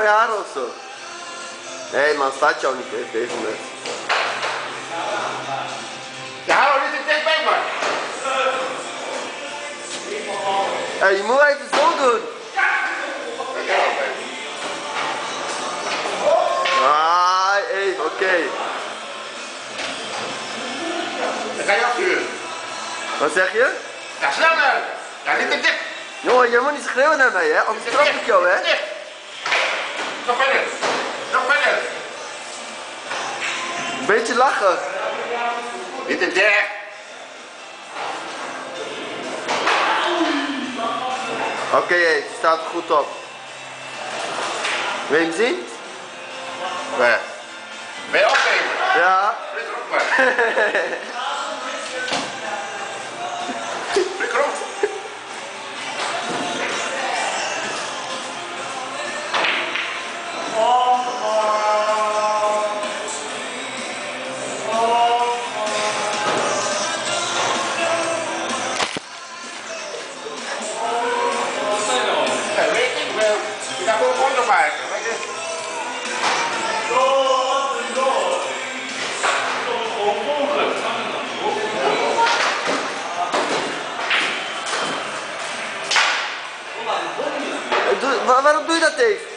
voor je haren of zo? Nee man, staat jou niet tegen me. Ja, hou niet te dichtbij man. Hey, je moet even zo doen. Ah, hey, oké. Dan ga je afsturen. Wat zeg je? Ja, sneller. Ja, niet te dicht. Jongen, je moet niet schreeuwen naar mij, hè? Anders trap ik jou, hè? Nog verder. Nog verder. Een beetje lachen. Niet te dicht. Oké, het staat er goed op. Wil je hem zien? Nee. Ben je opnemen? Ja. Flik erop maar. Flik erop. Ja, weet ik wel. Ik ga gewoon foto maken. Weet je? Waarom doe je dat, Dave?